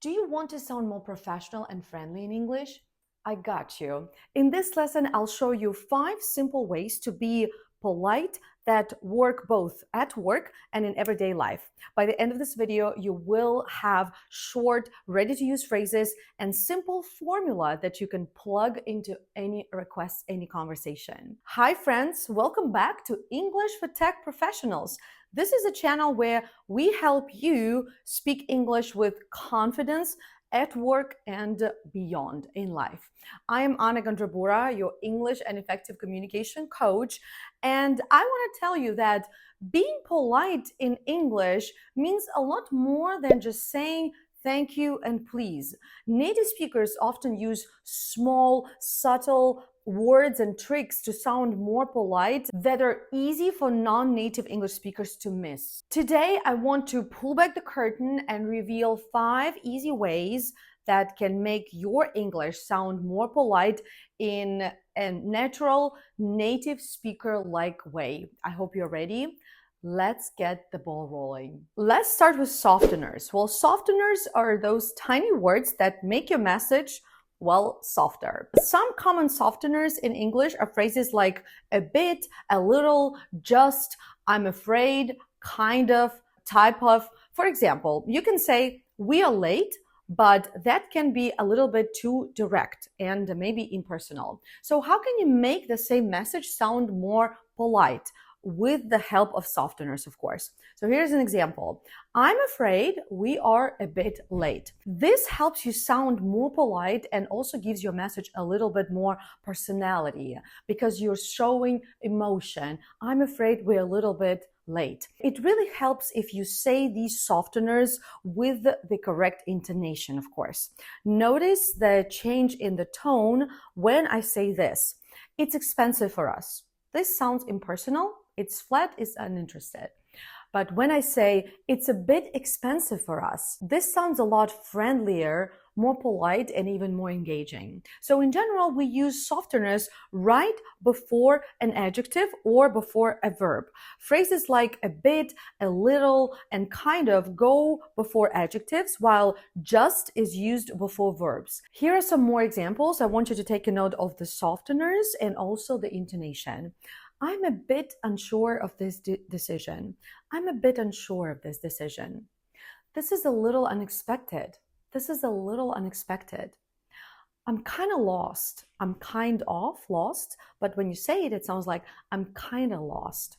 Do you want to sound more professional and friendly in English? I got you. In this lesson, I'll show you 5 simple ways to be polite that work both at work and in everyday life. By the end of this video, you will have short, ready-to-use phrases and simple formula that you can plug into any request, any conversation. Hi friends, welcome back to English for Tech Professionals. This is a channel where we help you speak English with confidence at work and beyond in life. I am Anna Gandrabura, your English and effective communication coach, and I want to tell you that being polite in English means a lot more than just saying thank you and please. Native speakers often use small, subtle words and tricks to sound more polite that are easy for non-native English speakers to miss. Today, I want to pull back the curtain and reveal 5 easy ways that can make your English sound more polite in a natural, native speaker-like way. I hope you're ready. Let's get the ball rolling. Let's start with softeners. Well, softeners are those tiny words that make your message softer. Some common softeners in English are phrases like a bit, a little, just, I'm afraid, kind of, type of. For example, you can say, we are late, but that can be a little bit too direct and maybe impersonal. So how can you make the same message sound more polite? With the help of softeners, of course. So here's an example. I'm afraid we are a bit late. This helps you sound more polite and also gives your message a little bit more personality because you're showing emotion. I'm afraid we're a little bit late. It really helps if you say these softeners with the correct intonation, of course. Notice the change in the tone when I say this. It's expensive for us. This sounds impersonal. It's flat, it's uninterested. But when I say it's a bit expensive for us, this sounds a lot friendlier, more polite, and even more engaging. So in general, we use softeners right before an adjective or before a verb. Phrases like a bit, a little, and kind of go before adjectives, while just is used before verbs. Here are some more examples. I want you to take a note of the softeners and also the intonation. I'm a bit unsure of this decision. I'm a bit unsure of this decision. This is a little unexpected. This is a little unexpected. I'm kind of lost. I'm kind of lost, but when you say it, it sounds like I'm kind of lost.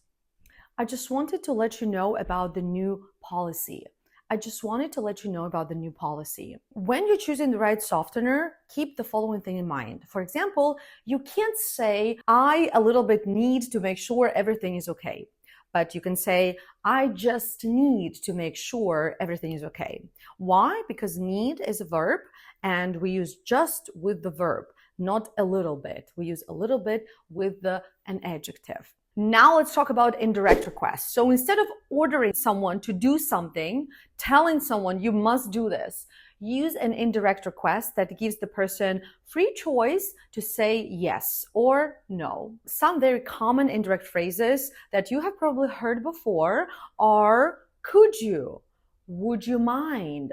I just wanted to let you know about the new policy. I just wanted to let you know about the new policy. When you're choosing the right softener, keep the following thing in mind. For example, you can't say, I a little bit need to make sure everything is okay. But you can say, I just need to make sure everything is okay. Why? Because need is a verb and we use just with the verb, not a little bit. We use a little bit with an adjective. Now let's talk about indirect requests. So instead of ordering someone to do something, telling someone you must do this, use an indirect request that gives the person free choice to say yes or no. Some very common indirect phrases that you have probably heard before are, could you? Would you mind?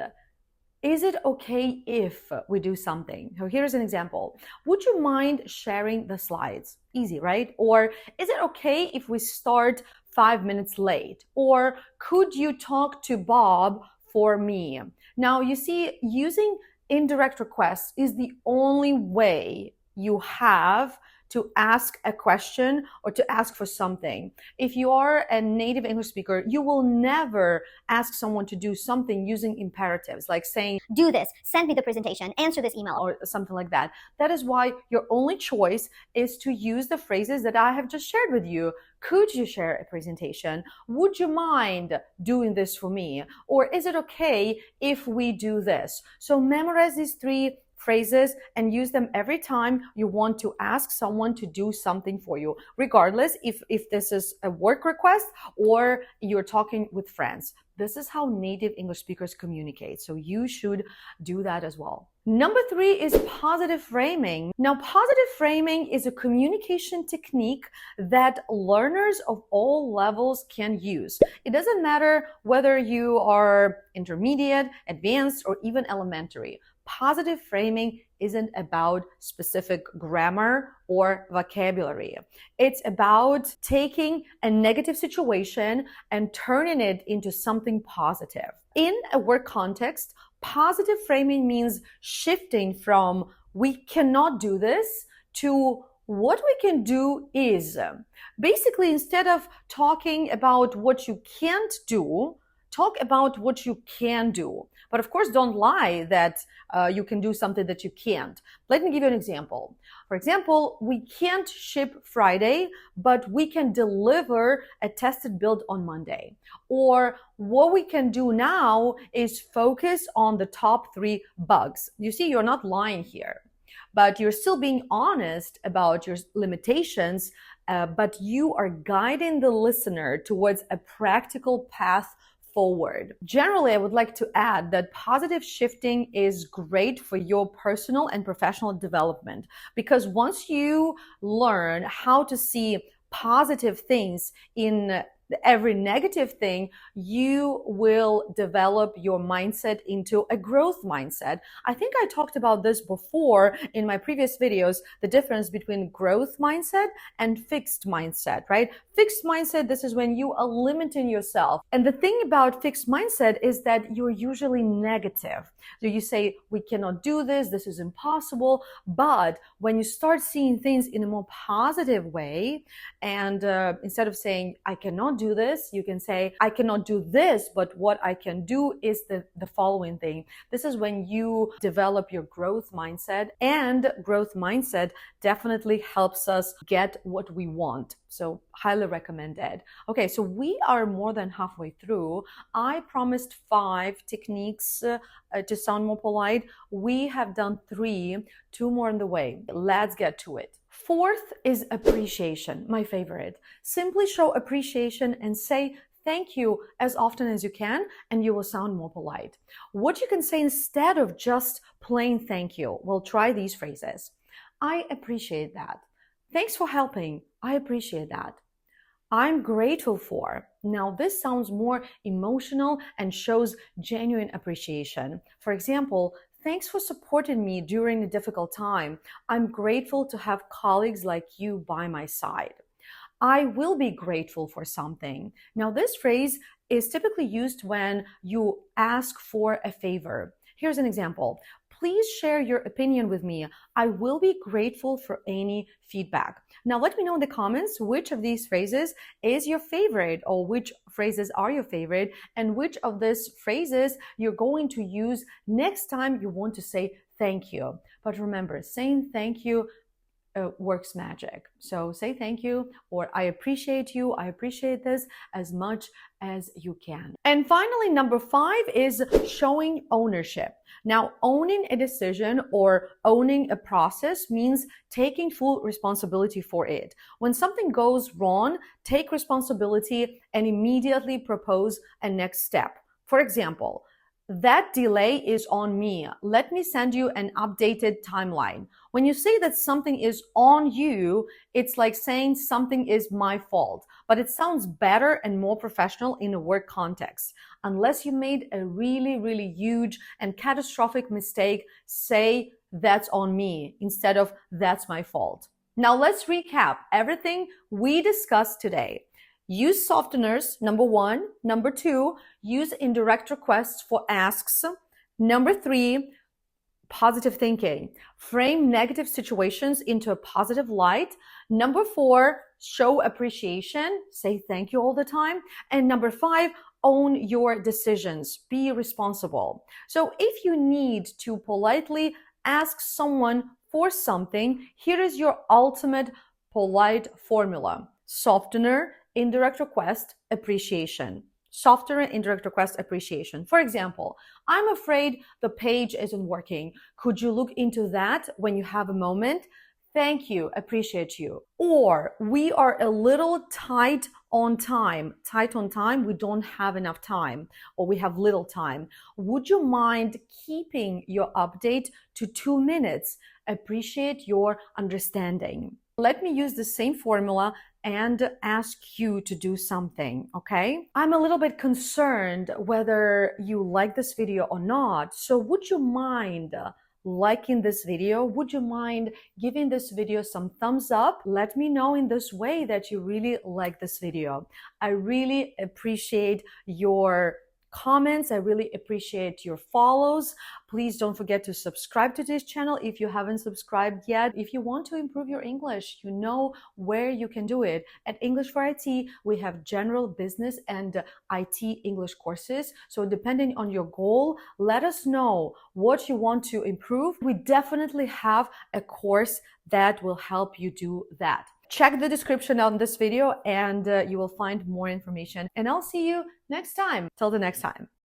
Is it okay if we do something? So here's an example. Would you mind sharing the slides? Easy, right? Or is it okay if we start 5 minutes late? Or could you talk to Bob for me? Now, you see, using indirect requests is the only way you have to ask a question or to ask for something. If you are a native English speaker, you will never ask someone to do something using imperatives, like saying, do this, send me the presentation, answer this email, or something like that. That is why your only choice is to use the phrases that I have just shared with you. Could you share a presentation? Would you mind doing this for me? Or is it okay if we do this? So memorize these 3 phrases and use them every time you want to ask someone to do something for you, regardless if this is a work request or you're talking with friends. This is how native English speakers communicate. So you should do that as well. Number 3 is positive framing. Now, positive framing is a communication technique that learners of all levels can use. It doesn't matter whether you are intermediate, advanced, or even elementary. Positive framing isn't about specific grammar or vocabulary. It's about taking a negative situation and turning it into something positive. In a work context, positive framing means shifting from "we cannot do this" to "what we can do is." Basically, instead of talking about what you can't do, talk about what you can do. But of course, don't lie that you can do something that you can't. Let me give you an example. For example, we can't ship Friday, but we can deliver a tested build on Monday. Or what we can do now is focus on the top 3 bugs. You see, you're not lying here, but you're still being honest about your limitations, but you are guiding the listener towards a practical path forward. Generally, I would like to add that positive shifting is great for your personal and professional development, because once you learn how to see positive things in every negative thing, you will develop your mindset into a growth mindset. I think I talked about this before in my previous videos, the difference between growth mindset and fixed mindset, right? Fixed mindset, this is when you are limiting yourself. And the thing about fixed mindset is that you're usually negative. So you say, "we cannot do this, this is impossible." But when you start seeing things in a more positive way, and instead of saying, "I cannot do this," you can say, "I cannot do this, but what I can do is the following thing." This is when you develop your growth mindset, and growth mindset definitely helps us get what we want. So highly recommended. Okay, so we are more than halfway through. I promised 5 techniques to sound more polite. We have done 3, 2 more on the way. Let's get to it. 4th is appreciation, my favorite. Simply show appreciation and say thank you as often as you can, and you will sound more polite. What you can say instead of just plain thank you? Well, try these phrases. "I appreciate that." "Thanks for helping." "I appreciate that." "I'm grateful for." Now, this sounds more emotional and shows genuine appreciation. For example, "Thanks for supporting me during a difficult time. I'm grateful to have colleagues like you by my side." "I will be grateful for something." Now, this phrase is typically used when you ask for a favor. Here's an example. "Please share your opinion with me. I will be grateful for any feedback." Now, let me know in the comments which of these phrases is your favorite, or which phrases are your favorite, and which of these phrases you're going to use next time you want to say thank you. But remember, saying thank you works magic. So say thank you, or "I appreciate you, I appreciate this," as much as you can. And finally, number 5 is showing ownership. Now, owning a decision or owning a process means taking full responsibility for it. When something goes wrong, take responsibility and immediately propose a next step. For example, "That delay is on me. Let me send you an updated timeline." When you say that something is on you, it's like saying something is my fault, but it sounds better and more professional in a work context. Unless you made a really, really huge and catastrophic mistake, say "that's on me" instead of "that's my fault." Now let's recap everything we discussed today. Use softeners, number 1. Number 2, use indirect requests for asks. Number 3, positive thinking. Frame negative situations into a positive light. Number 4, show appreciation. Say thank you all the time. And number 5, own your decisions. Be responsible. So if you need to politely ask someone for something, here is your ultimate polite formula. Softener, indirect request, appreciation. Softener, indirect request, appreciation. For example, "I'm afraid the page isn't working. Could you look into that when you have a moment? Thank you, appreciate you." Or, "We are a little tight on time, tight on time, we don't have enough time or we have little time. Would you mind keeping your update to 2 minutes? Appreciate your understanding. Let me use the same formula and ask you to do something, okay? I'm a little bit concerned whether you like this video or not. So would you mind liking this video? Would you mind giving this video some thumbs up? Let me know in this way that you really like this video. I really appreciate your comments. I really appreciate your follows. Please don't forget to subscribe to this channel if you haven't subscribed yet. If you want to improve your English, you know where you can do it. At English for IT, we have general business and IT English courses. So depending on your goal, let us know what you want to improve. We definitely have a course that will help you do that. Check the description on this video and you will find more information. And I'll see you next time. Till the next time.